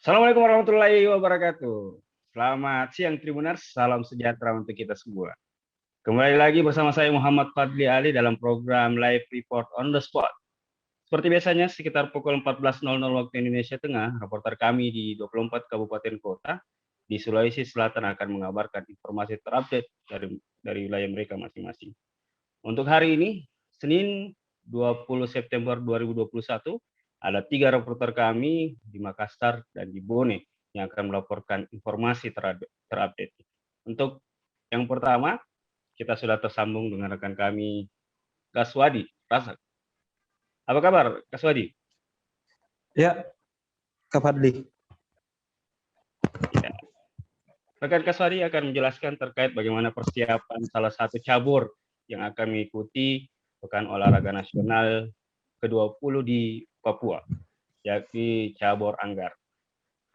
Assalamualaikum warahmatullahi wabarakatuh. Selamat siang Tribuners, salam sejahtera untuk kita semua. Kembali lagi bersama saya Muhammad Fadli Ali dalam program Live Report on the Spot. Seperti biasanya sekitar pukul 14.00 waktu Indonesia Tengah, reporter kami di 24 kabupaten kota di Sulawesi Selatan akan mengabarkan informasi terupdate dari wilayah mereka masing-masing. Untuk hari ini, Senin 20 September 2021, ada 3 reporter kami di Makassar dan di Bone yang akan melaporkan informasi terupdate. Untuk yang pertama, kita sudah tersambung dengan rekan kami, Kaswadi Rasak. Apa kabar, Kaswadi? Ya, Kak Fadli. Ya. Rekan Kaswadi akan menjelaskan terkait bagaimana persiapan salah satu cabur yang akan mengikuti Pekan Olahraga Nasional ke-20 di Papua, yakni cabur Anggar.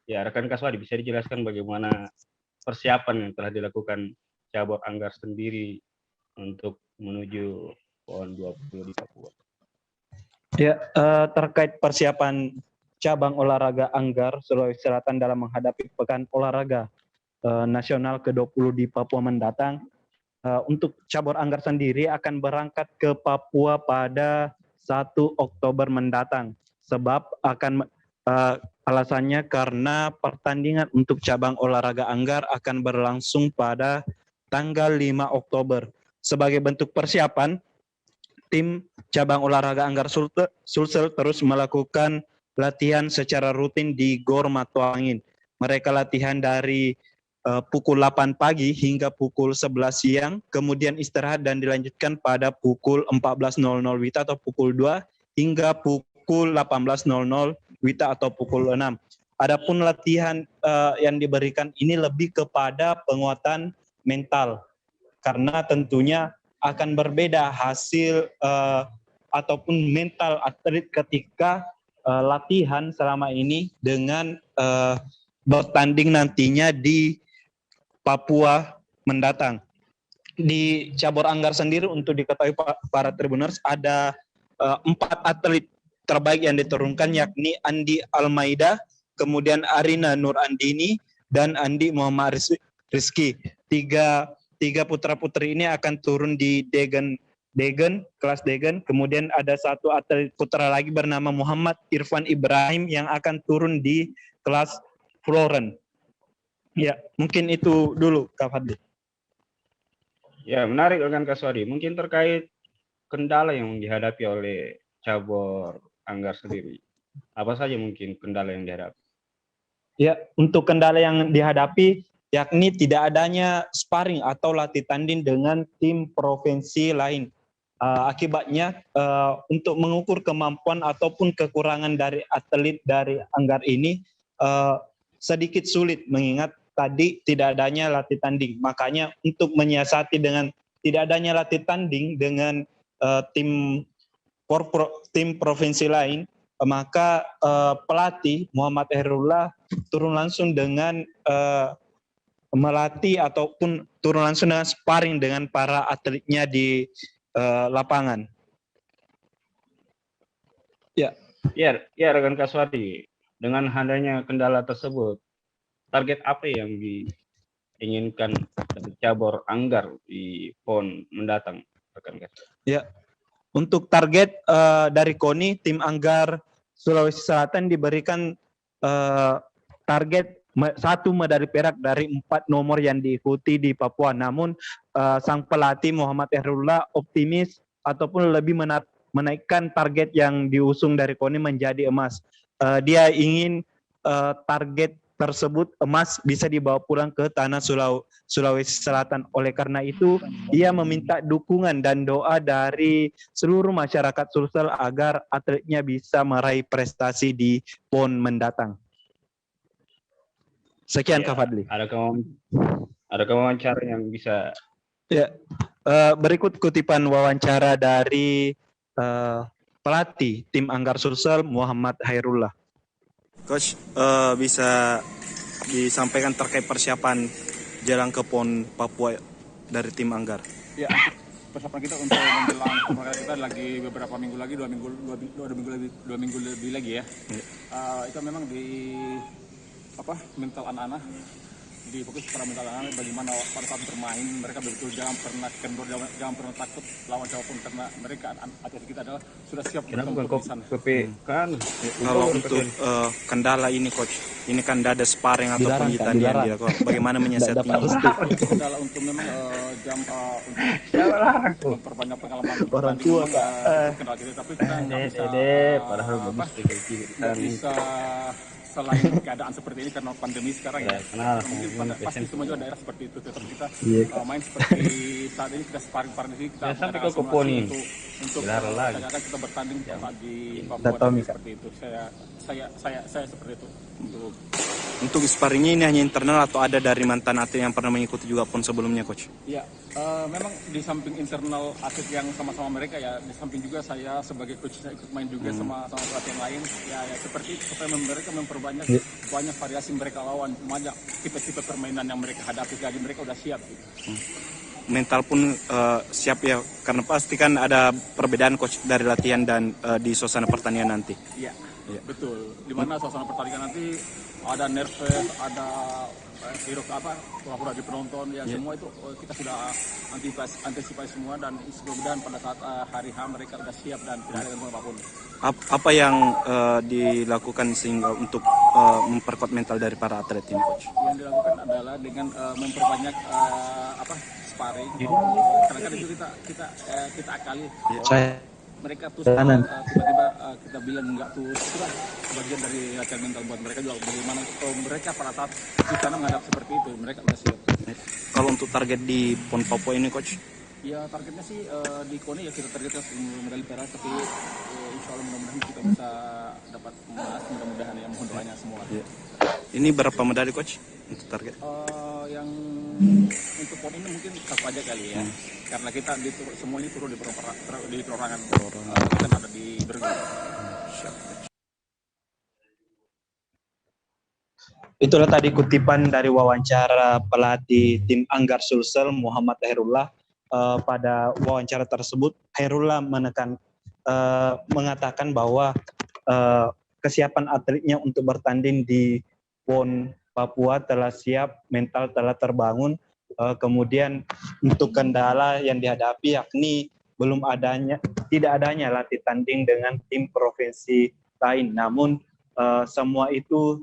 Ya, rekan Kaswadi bisa dijelaskan bagaimana persiapan yang telah dilakukan cabur Anggar sendiri untuk menuju PON 20 di Papua. Ya, terkait persiapan cabang olahraga Anggar Sulawesi Selatan dalam menghadapi Pekan Olahraga Nasional ke-20 di Papua mendatang, untuk cabur Anggar sendiri akan berangkat ke Papua pada 1 Oktober mendatang. Sebab akan alasannya karena pertandingan untuk cabang olahraga Anggar akan berlangsung pada tanggal 5 Oktober. Sebagai bentuk persiapan, tim cabang olahraga Anggar Sulsel terus melakukan latihan secara rutin di Gor Matuangin. Mereka latihan dari pukul 8 pagi hingga pukul 11 siang, kemudian istirahat dan dilanjutkan pada pukul 14.00 WITA atau pukul 2 hingga pukul 18.00 WITA atau pukul 6. Adapun latihan yang diberikan ini lebih kepada penguatan mental, karena tentunya akan berbeda hasil ataupun mental atlet ketika latihan selama ini dengan bertanding nantinya di Papua mendatang. Di cabur Anggar sendiri untuk diketahui para Tribuners ada 4 atlet terbaik yang diturunkan, yakni Andi Almaida, kemudian Arina Nur Andini, dan Andi Muhammad Rizky. Tiga putra-putri ini akan turun di Degen, kelas Degen. Kemudian ada 1 atlet putra lagi bernama Muhammad Irfan Ibrahim yang akan turun di kelas Floren. Ya, mungkin itu dulu, Kak Fadli. Ya, menarik rekan Kaswadi. Mungkin terkait kendala yang dihadapi oleh cabur Anggar sendiri. Apa saja mungkin kendala yang dihadapi? Ya, untuk kendala yang dihadapi yakni tidak adanya sparring atau latih tanding dengan tim provinsi lain. Akibatnya untuk mengukur kemampuan ataupun kekurangan dari atlet dari Anggar ini sedikit sulit, mengingat tadi tidak adanya latih tanding. Makanya untuk menyiasati dengan tidak adanya latih tanding dengan tim provinsi lain, maka pelatih Muhammad Herullah turun langsung dengan melatih ataupun turun langsung dengan sparring dengan para atletnya di lapangan. Ya, rekan Kaswadi. Dengan adanya kendala tersebut, target apa yang diinginkan dari cabur Anggar di PON mendatang, rekan Kaswadi? Ya, untuk target dari KONI, tim Anggar Sulawesi Selatan diberikan target 1 medali perak dari 4 nomor yang diikuti di Papua. Namun sang pelatih Muhammad Herullah optimis ataupun lebih menaikkan target yang diusung dari KONI menjadi emas. Dia ingin target tersebut emas bisa dibawa pulang ke tanah Sulawesi Selatan. Oleh karena itu, ia meminta dukungan dan doa dari seluruh masyarakat Sulsel agar atletnya bisa meraih prestasi di PON mendatang. Sekian, Kak Fadli. Ada wawancara yang bisa? Ya, berikut kutipan wawancara dari pelatih tim Anggar Sulsel Muhammad Hairullah. Coach, bisa disampaikan terkait persiapan jelang ke PON Papua dari tim Anggar? Ya, persiapan kita untuk menjelang olahraga kita lagi beberapa minggu lagi, dua minggu lebih lagi ya. Itu memang mental anak-anak, difokus pada mental anak-anak, bagaimana pada saat bermain mereka betul jangan pernah kendor, jangan pernah takut lawan siapapun, karena mereka atlet kita adalah sudah siap Kenapa bukan bertempur di sana. kopi kan? Kalau untuk kendala ini coach, ini kan ada sparring atau Dilarang, Kak, penyitaan yang dilarang. dilakukan. Bagaimana Nggak menyiasatinya? dapat restu. Kendala untuk memang untuk Siapa larang tuh? memperbanyak pengalaman Orang bertanding tua, memang, Kak. itu kendala kita, tapi kita nggak bisa Padahal bagus nggak bisa selain keadaan seperti ini karena pandemi sekarang ya. Kenal, Mungkin pasti semua juga daerah seperti itu, tetap kita Iya. main seperti saat ini kita sparring di kita Ya, sampai ada ke Koponi. simulasi untuk Dilarang lagi. kadang-kadang kita bertanding saat di Papua Nggak tahu, dan Mika. seperti itu. Saya seperti itu Untuk sparringnya ini hanya internal atau ada dari mantan atlet yang pernah mengikuti juga pon sebelumnya coach? ya. Memang di samping internal atlet yang sama-sama mereka ya, di samping juga saya sebagai coach saya ikut main juga sama pelatih yang lain ya, seperti itu, supaya mereka memperbanyak banyak variasi mereka lawan, banyak tipe-tipe permainan yang mereka hadapi, jadi mereka udah siap gitu. Mental pun siap ya, karena pasti kan ada perbedaan coach dari latihan dan di suasana pertandingan nanti. Iya, betul. Di mana suasana pertandingan nanti ada nervous, ada hiruk pura-pura di penonton, ya semua itu kita sudah antisipasi semua, dan mudah-mudahan pada saat hari H mereka sudah siap dan tidak ada gangguan apapun. Apa yang dilakukan sehingga untuk memperkuat mental dari para atlet ini coach? Yang dilakukan adalah dengan memperbanyak sparring. Kadang-kadang itu kita akali. Saya Mereka tuh Kanan. tiba-tiba kita bilang enggak tuh, itulah bagian dari latihan mental buat mereka juga, bagaimana mereka pada saat di sana menghadap seperti itu mereka udah siap. Kalau untuk target di PON Papua ini coach? Ya targetnya sih di KONI ya kita targetnya medali perak, tapi insya Allah mudah-mudahan kita bisa dapat emas, mudah-mudahan ya, mohon doanya semua. Ini berapa medali coach untuk target? Yang untuk PON ini mungkin satu aja kali ya, karena kita semuanya turun di perorangan, kita ada di Bergu. Itulah tadi kutipan dari wawancara pelatih tim Anggar Sulsel Muhammad Hairullah. Pada wawancara tersebut Hairullah mengatakan bahwa kesiapan atletnya untuk bertanding di PON Papua telah siap, mental telah terbangun. Kemudian untuk kendala yang dihadapi yakni tidak adanya latih tanding dengan tim provinsi lain. Namun semua itu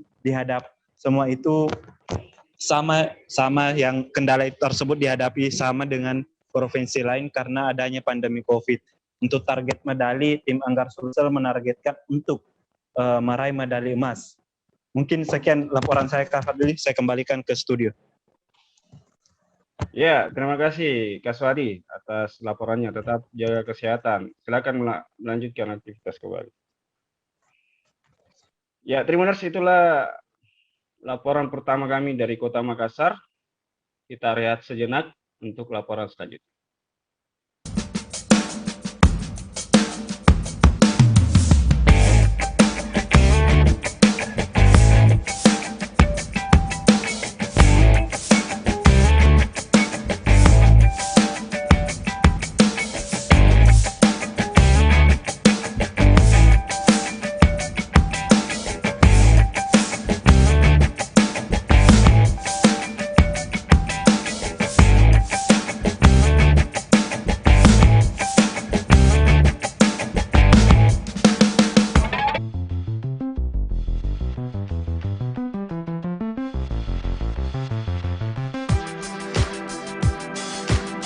sama yang kendala tersebut dihadapi sama dengan provinsi lain karena adanya pandemi COVID. Untuk target medali, tim Anggar Sulsel menargetkan untuk meraih medali emas. Mungkin sekian laporan saya, Kak Fadli. Saya kembalikan ke studio. Ya, terima kasih Kak Swadi atas laporannya. Tetap jaga kesehatan. Silakan melanjutkan aktivitas kembali. Ya, Tribuners, itulah laporan pertama kami dari Kota Makassar. Kita rehat sejenak untuk laporan selanjutnya.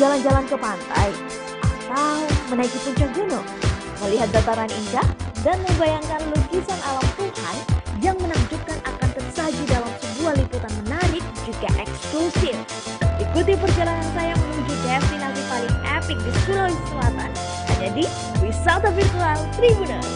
Jalan-jalan ke pantai, atau menaiki puncak gunung, melihat dataran indah, dan membayangkan lukisan alam Tuhan yang menakjubkan akan tersaji dalam sebuah liputan menarik juga eksklusif. Ikuti perjalanan saya menuju destinasi paling epik di Sulawesi Selatan, hanya di Wisata Virtual Tribuners.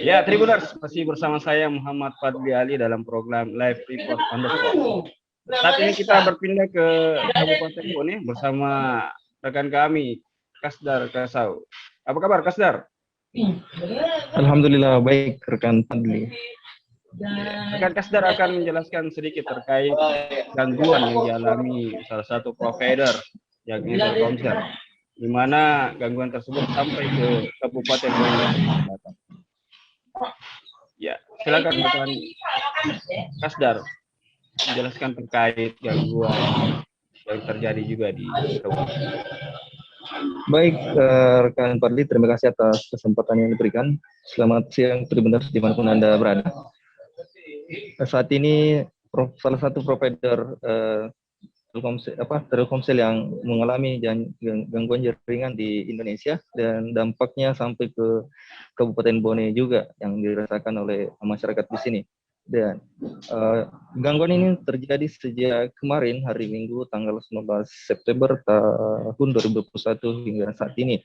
Ya, Tribuners, masih bersama saya Muhammad Fadli Ali dalam program Live Report on the Spot. Saat ini kita berpindah ke Kabupaten Bone bersama rekan kami, Kasdar Kasau. Apa kabar, Kasdar? Alhamdulillah baik rekan Fadli. Rekan Kasdar akan menjelaskan sedikit terkait gangguan yang dialami salah satu provider, yakni Telkomsel, di mana gangguan tersebut sampai ke Kabupaten Bone. Ya, silakan rekan Kasdar menjelaskan terkait gangguan yang terjadi juga di Kabupaten. Baik rekan Fadli, terima kasih atas kesempatan yang diberikan. Selamat siang Tribuners dimanapun Anda berada. Saat ini salah satu provider Telkomsel yang mengalami gangguan jaringan di Indonesia dan dampaknya sampai ke Kabupaten Bone juga yang dirasakan oleh masyarakat di sini. Dan gangguan ini terjadi sejak kemarin hari Minggu tanggal 19 September tahun 2021 hingga saat ini.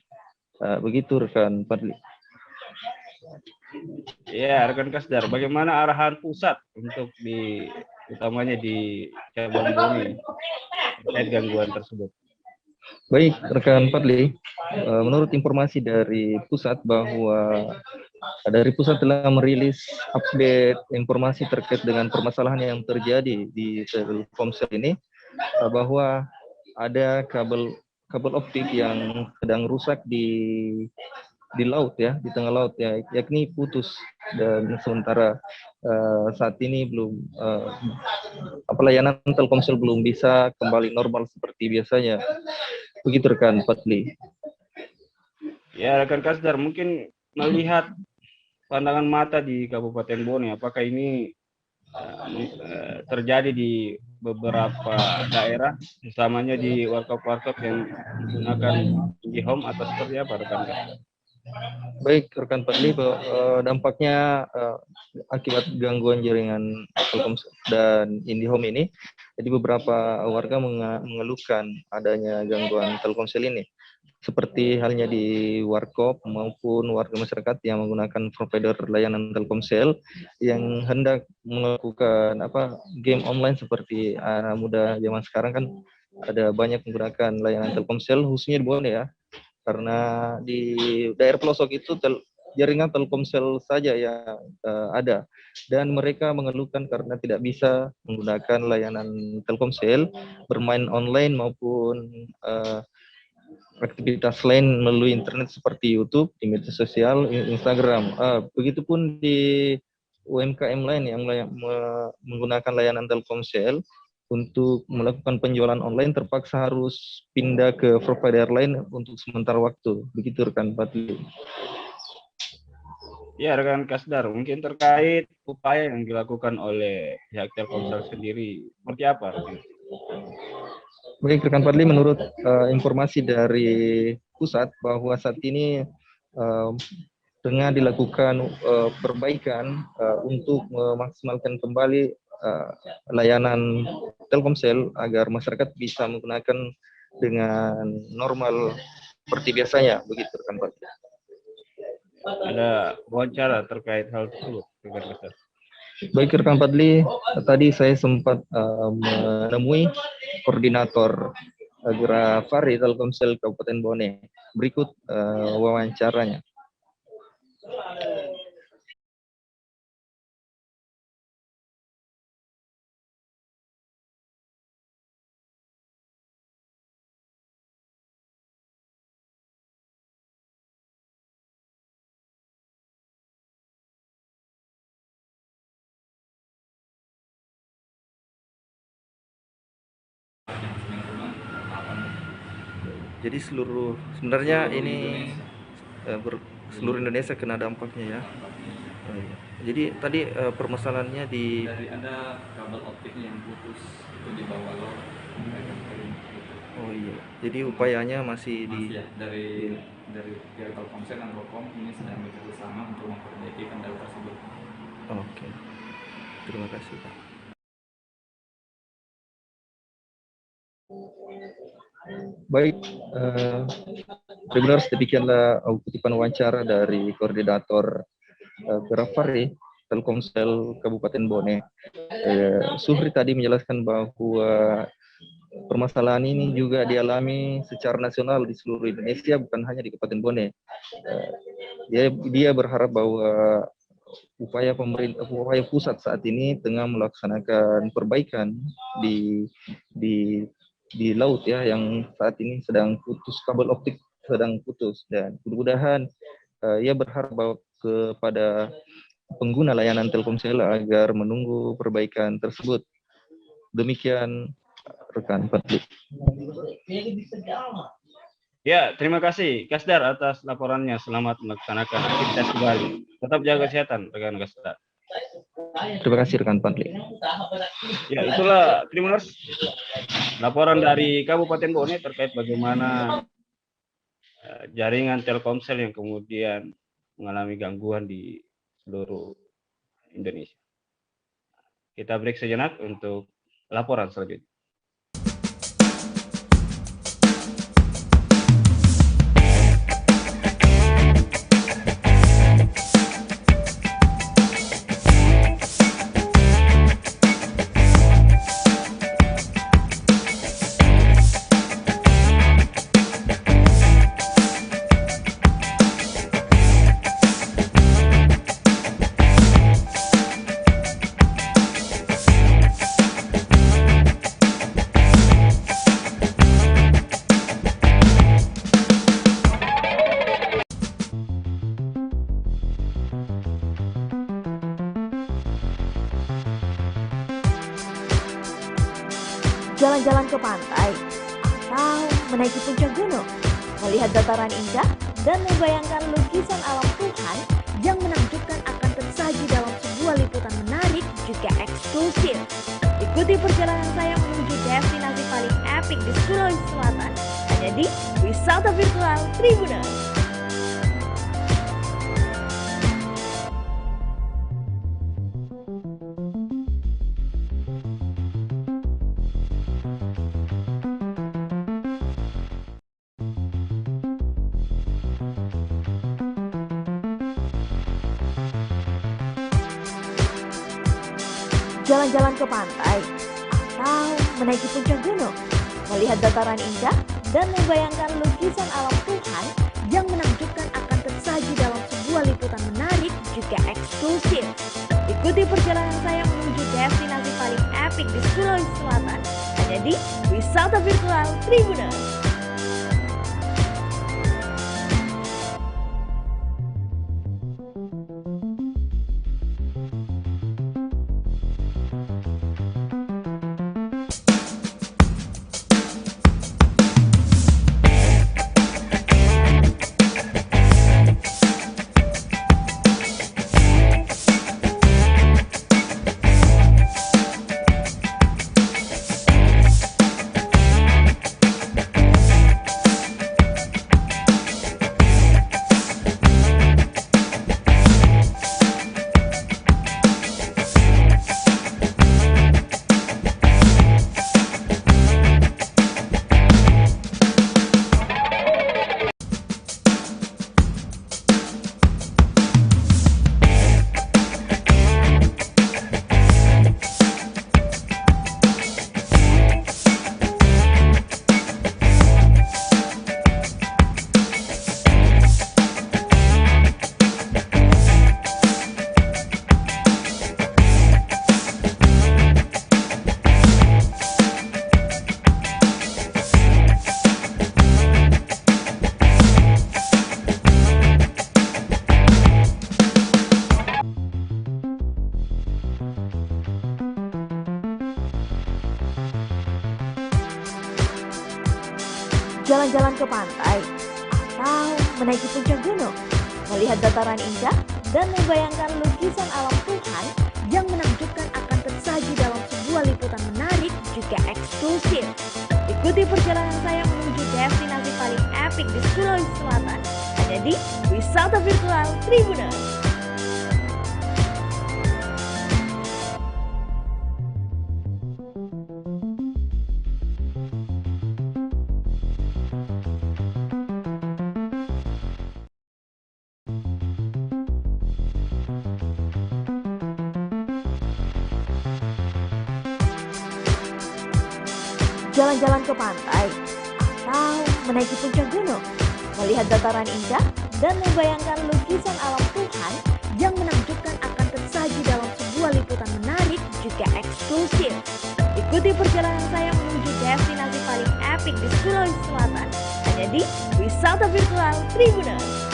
Begitu rekan Fadli. Ya, rekan Kasdar, bagaimana arahan pusat untuk utamanya di cabang Bone terkait gangguan tersebut? Baik, rekan Fadli, menurut informasi dari pusat bahwa dari pusat telah merilis update informasi terkait dengan permasalahan yang terjadi di Telkomsel ini, bahwa ada kabel optik yang sedang rusak di laut ya, di tengah laut ya, yakni putus, dan sementara saat ini belum layanan Telkomsel belum bisa kembali normal seperti biasanya. Begitu rekan Fadli. Ya, rekan Kasdar, mungkin melihat pandangan mata di Kabupaten Bone, apakah ini terjadi di beberapa daerah, utamanya di warkop-warkop yang menggunakan IndiHome atau seperti apa, rekan Kasdar? Baik rekan Fadli, dampaknya akibat gangguan jaringan Telkomsel dan IndiHome ini, jadi beberapa warga mengeluhkan adanya gangguan Telkomsel ini, seperti halnya di warkop maupun warga masyarakat yang menggunakan provider layanan Telkomsel yang hendak melakukan game online seperti anak muda zaman sekarang kan ada banyak menggunakan layanan Telkomsel, khususnya di Bone ya. Karena di daerah pelosok itu jaringan Telkomsel saja yang ada, dan mereka mengeluhkan karena tidak bisa menggunakan layanan Telkomsel, bermain online maupun aktivitas lain melalui internet seperti YouTube, di media sosial, Instagram. Begitupun di UMKM lain yang menggunakan layanan Telkomsel, untuk melakukan penjualan online terpaksa harus pindah ke provider lain untuk sementara waktu. Begitu rekan Fadli. Ya, rekan Kasdar, mungkin terkait upaya yang dilakukan oleh pihak Telkomsel sendiri, seperti apa? Baik rekan Fadli, menurut informasi dari pusat bahwa saat ini tengah dilakukan perbaikan untuk memaksimalkan kembali layanan Telkomsel agar masyarakat bisa menggunakan dengan normal seperti biasanya. Begitu rekan Fadli. Ada wawancara terkait hal tersebut, rekan Kasdar? Baik rekan Fadli, tadi saya sempat menemui koordinator Grafari Telkomsel Kabupaten Bone. Berikut wawancaranya. Jadi sebenarnya ini seluruh Indonesia kena dampaknya ya. Jadi tadi permasalahannya dari ada kabel optik yang putus itu di bawah laut. Oh iya. Jadi upayanya masih Ya, dari pihak Telkomsel dan Telkom ini sedang bekerja sama untuk memperbaiki kendala tersebut. Oke. Terima kasih Pak. Baik, Tribuners, demikianlah kutipan wawancara dari koordinator Grafari Telkomsel Kabupaten Bone. Suhri tadi menjelaskan bahwa permasalahan ini juga dialami secara nasional di seluruh Indonesia, bukan hanya di Kabupaten Bone. Dia berharap bahwa upaya pemerintah, upaya pusat saat ini tengah melaksanakan perbaikan di laut ya, yang saat ini sedang putus, kabel optik sedang putus, dan mudah-mudahan ia berharap bahwa kepada pengguna layanan Telkomsel agar menunggu perbaikan tersebut. Demikian rekan Fadli. Ya, terima kasih Kasdar atas laporannya. Selamat melaksanakan aktivitas kembali. Tetap jaga kesehatan, rekan Kasdar. Terima kasih rekan Fadli. Ya, itulah Tribuners laporan dari Kabupaten Bone terkait bagaimana jaringan Telkomsel yang kemudian mengalami gangguan di seluruh Indonesia. Kita break sejenak untuk laporan selanjutnya. Jalan-jalan ke pantai, atau menaiki puncak gunung, melihat dataran indah, dan membayangkan lukisan alam Tuhan yang menakjubkan akan tersaji dalam sebuah liputan menarik juga eksklusif. Ikuti perjalanan saya menuju destinasi paling epik di Sulawesi Selatan, hanya di Wisata Virtual Tribuners. Jalan-jalan ke pantai, atau menaiki puncak gunung, melihat dataran indah, dan membayangkan lukisan alam Tuhan yang menakjubkan akan tersaji dalam sebuah liputan menarik juga eksklusif. Ikuti perjalanan saya menuju destinasi paling epik di Sulawesi Selatan, hanya di Wisata Virtual Tribuners. Jalan-jalan ke pantai, atau menaiki puncak gunung, melihat dataran indah, dan membayangkan lukisan alam Tuhan yang menakjubkan akan tersaji dalam sebuah liputan menarik juga eksklusif. Ikuti perjalanan saya menuju destinasi paling epik di Sulawesi Selatan, hanya di Wisata Virtual Tribuners. berjalan-jalan ke pantai atau menaiki puncak gunung, melihat dataran indah dan membayangkan lukisan alam Tuhan yang menakjubkan akan tersaji dalam sebuah liputan menarik juga eksklusif. Ikuti perjalanan saya menuju destinasi paling epik di Sulawesi Selatan, hanya di Wisata Virtual Tribuners.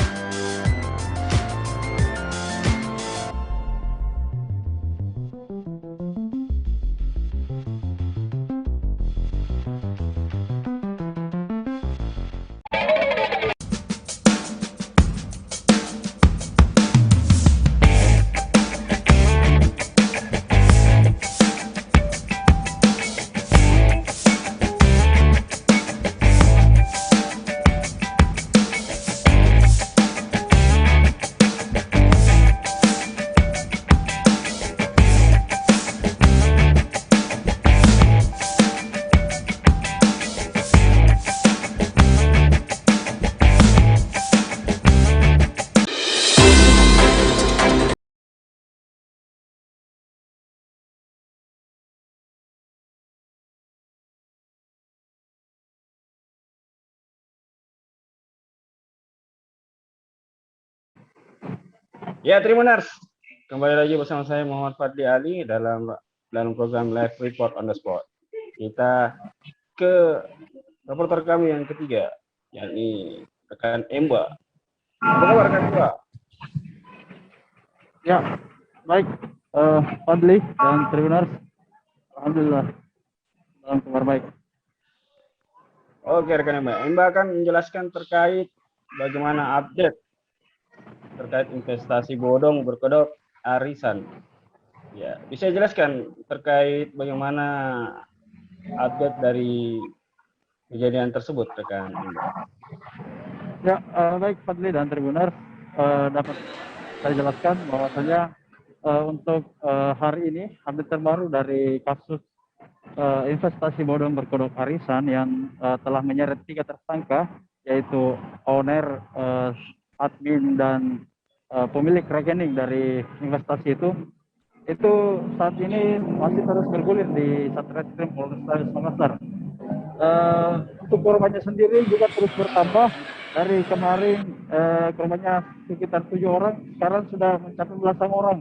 Ya, Tribuners, kembali lagi bersama saya Muhammad Fadli Ali dalam program Live Report on the Spot. Kita ke reporter kami yang ketiga, yakni rekan Emba. Apa kabar rekan Emba? Ya, baik, Fadli dan Tribuners, alhamdulillah dalam kabar baik. Oke rekan Emba, Emba akan menjelaskan terkait bagaimana update terkait investasi bodong berkedok arisan. Ya, bisa jelaskan terkait bagaimana update dari kejadian tersebut rekan Emba? Ya, baik Fadli dan Tribuners, dapat saya jelaskan bahwasanya untuk hari ini update terbaru dari kasus investasi bodong berkedok arisan yang telah menyeret 3 tersangka, yaitu owner, admin dan pemilik rekening dari investasi itu saat ini masih terus bergulir di Satreskrim Polrestabes Makassar. Untuk korbannya sendiri juga terus bertambah. Dari kemarin korbannya sekitar 7 orang, sekarang sudah mencapai belasan orang.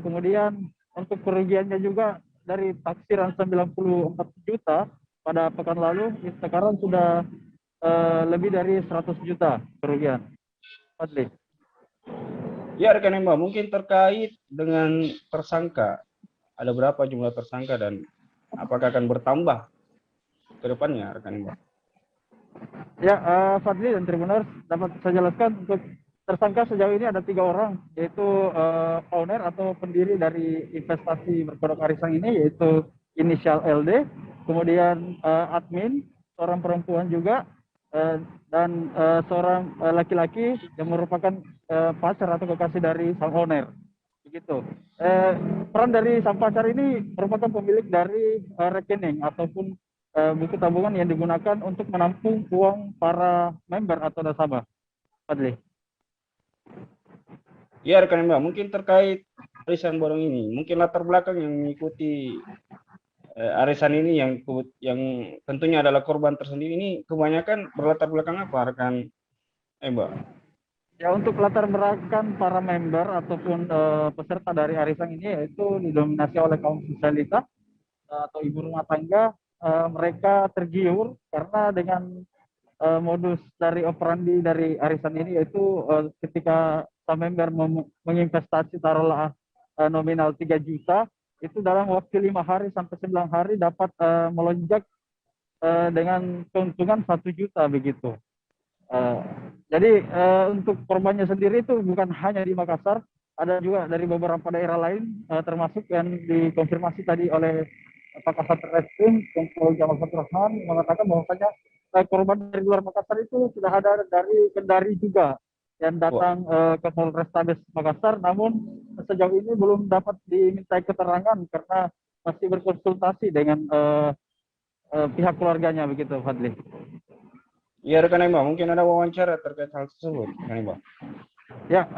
Kemudian untuk kerugiannya juga dari taksiran 94 juta pada pekan lalu, sekarang sudah lebih dari 100 juta kerugian. Fadli. Ya rekan Emba, mungkin terkait dengan tersangka, ada berapa jumlah tersangka dan apakah akan bertambah ke depannya rekan Emba? Ya, Fadli dan Tribuners, dapat saya jelaskan untuk tersangka sejauh ini ada 3 orang, yaitu owner atau pendiri dari investasi berkedok arisan ini, yaitu inisial LD, kemudian admin, seorang perempuan juga, dan seorang laki-laki yang merupakan pacar atau kekasih dari sang owner. Begitu. Peran dari sang pacar ini merupakan pemilik dari rekening ataupun buku tabungan yang digunakan untuk menampung uang para member atau nasabah. Fadli. Ya rekan Emba, mungkin terkait arisan bodong ini, mungkin latar belakang yang mengikuti arisan ini yang tentunya adalah korban tersendiri ini kebanyakan berlatar belakang apa rekan Emba? Ya, untuk latar belakang para member ataupun peserta dari arisan ini yaitu didominasi oleh kaum sosialita atau ibu rumah tangga. Mereka tergiur karena dengan modus dari operandi dari arisan ini yaitu ketika sang member menginvestasi taruhlah nominal 3 juta, itu dalam waktu 5 hari sampai 9 hari dapat melonjak dengan keuntungan 1 juta begitu. Jadi untuk korbannya sendiri itu bukan hanya di Makassar, ada juga dari beberapa daerah lain, termasuk yang dikonfirmasi tadi oleh Pak Kasat Reskrim Kompol Jamal Faturrahman mengatakan bahwasanya korban dari luar Makassar itu sudah ada dari Kendari juga yang datang ke Polrestabes Makassar, namun sejauh ini belum dapat dimintai keterangan karena masih berkonsultasi dengan pihak keluarganya begitu, Fadli. Ya rekan Emba, mungkin ada wawancara terkait hal tersebut, rekan Emba. Ya,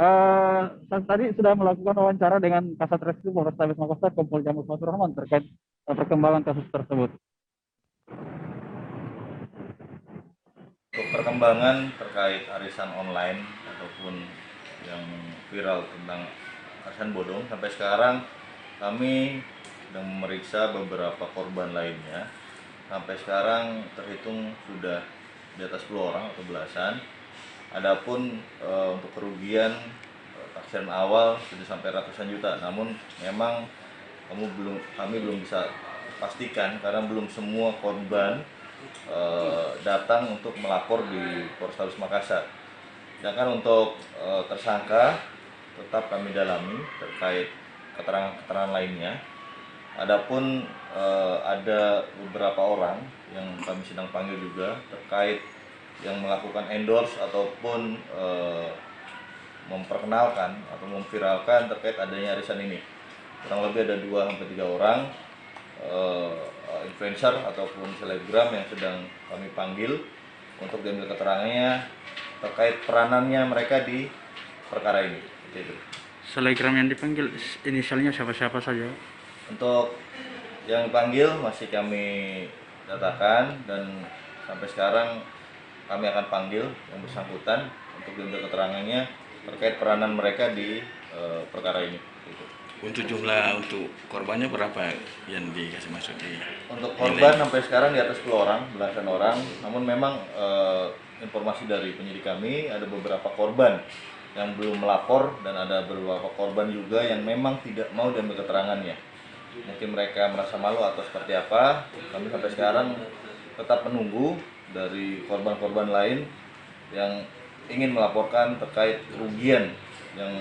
tadi sudah melakukan wawancara dengan Kasat Reskrim Polrestabes Makassar Kompol Jamal Faturrahman terkait perkembangan kasus tersebut. Untuk perkembangan terkait arisan online ataupun yang viral tentang arisan bodong, sampai sekarang kami sedang memeriksa beberapa korban lainnya. Sampai sekarang terhitung sudah di atas 10 orang atau belasan. Adapun untuk kerugian taksiran awal sudah sampai ratusan juta. Namun memang kami belum bisa pastikan karena belum semua korban datang untuk melapor di Polrestabes Makassar. Sedangkan untuk tersangka tetap kami dalami terkait keterangan-keterangan lainnya. Adapun ada beberapa orang yang kami sedang panggil juga terkait yang melakukan endorse ataupun memperkenalkan atau memviralkan terkait adanya arisan ini. Kurang lebih ada 2-3 orang influencer ataupun selebgram yang sedang kami panggil untuk diambil keterangannya terkait peranannya mereka di perkara ini. Itu. Selebgram yang dipanggil inisialnya siapa-siapa saja? Untuk yang dipanggil masih kami datakan dan sampai sekarang kami akan panggil yang bersangkutan untuk diambil keterangannya terkait peranan mereka di perkara ini. Gitu. Untuk jumlah untuk korbannya berapa yang dikasih masuk di? Untuk korban sampai sekarang di atas 10 orang, belasan orang. Namun memang informasi dari penyidik kami ada beberapa korban yang belum melapor dan ada beberapa korban juga yang memang tidak mau diambil keterangannya. Mungkin mereka merasa malu atau seperti apa. Kami sampai sekarang tetap menunggu dari korban-korban lain yang ingin melaporkan terkait kerugian yang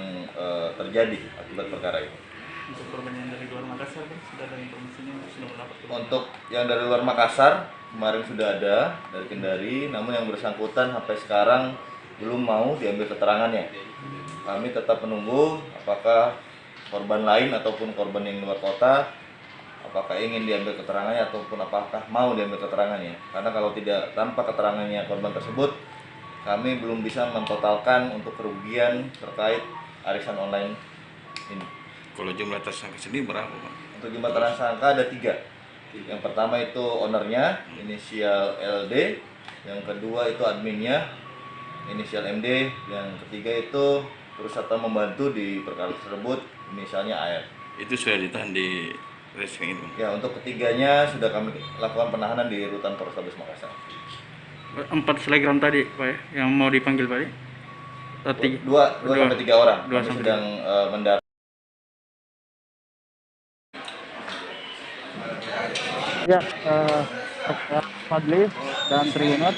terjadi akibat perkara ini. Untuk korban yang dari luar Makassar kan sudah ada informasinya sudah melapor. Untuk yang dari luar Makassar kemarin sudah ada dari Kendari, namun yang bersangkutan sampai sekarang belum mau diambil keterangannya. Kami tetap menunggu apakah korban lain ataupun korban yang luar kota apakah ingin diambil keterangannya ataupun apakah mau diambil keterangannya. Karena kalau tidak tanpa keterangannya korban tersebut, kami belum bisa mentotalkan untuk kerugian terkait arisan online ini. Kalau jumlah tersangka sendiri berapa, Pak? Untuk jumlah tersangka ada 3. Yang pertama itu ownernya, inisial LD. Yang kedua itu adminnya, inisial MD. Yang ketiga itu perusahaan membantu di perkara tersebut, inisialnya AR. Itu sudah ditahan di reskrim itu? Ya, untuk ketiganya sudah kami lakukan penahanan di Rutan Polrestabes Makassar. 4 selebgram tadi, Pak ya, yang mau dipanggil Pak ya? 2 sampai 3 orang. Kami sedang mendata. Ya, Fadli dan Tribunat,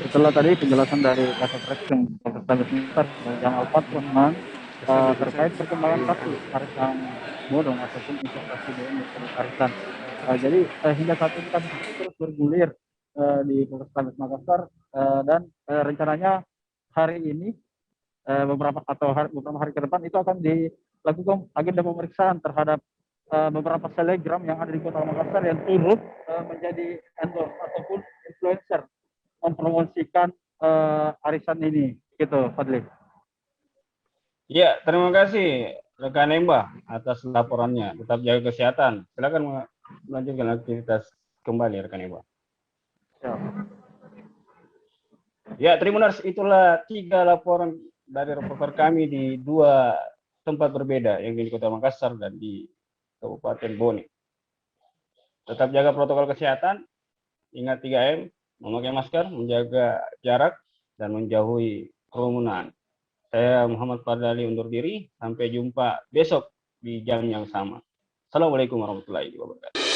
setelah tadi penjelasan dari Kasat Reskrim Polrestabes Makassar yang Alfat Rahman terkait perkembangan kasus arisan bodong ataupun investasi bodong arisan. Jadi hingga saat ini kasus itu terus bergulir di Polrestabes Makassar dan rencananya hari ini beberapa hari ke depan itu akan dilakukan agenda pemeriksaan terhadap beberapa selebgram yang ada di Kota Makassar yang turut menjadi endorse ataupun influencer mempromosikan arisan ini, gitu, Fadli. Ya, terima kasih rekan Embah atas laporannya. Tetap jaga kesehatan. Silakan melanjutkan aktivitas kembali rekan Embah. Ya, Tribuners, itulah 3 laporan dari reporter kami di 2 tempat berbeda, yang di Kota Makassar dan di Kabupaten Bone. Tetap jaga protokol kesehatan, ingat 3M, memakai masker, menjaga jarak, dan menjauhi kerumunan. Saya Muhammad Fadli undur diri, sampai jumpa besok di jam yang sama. Assalamualaikum warahmatullahi wabarakatuh.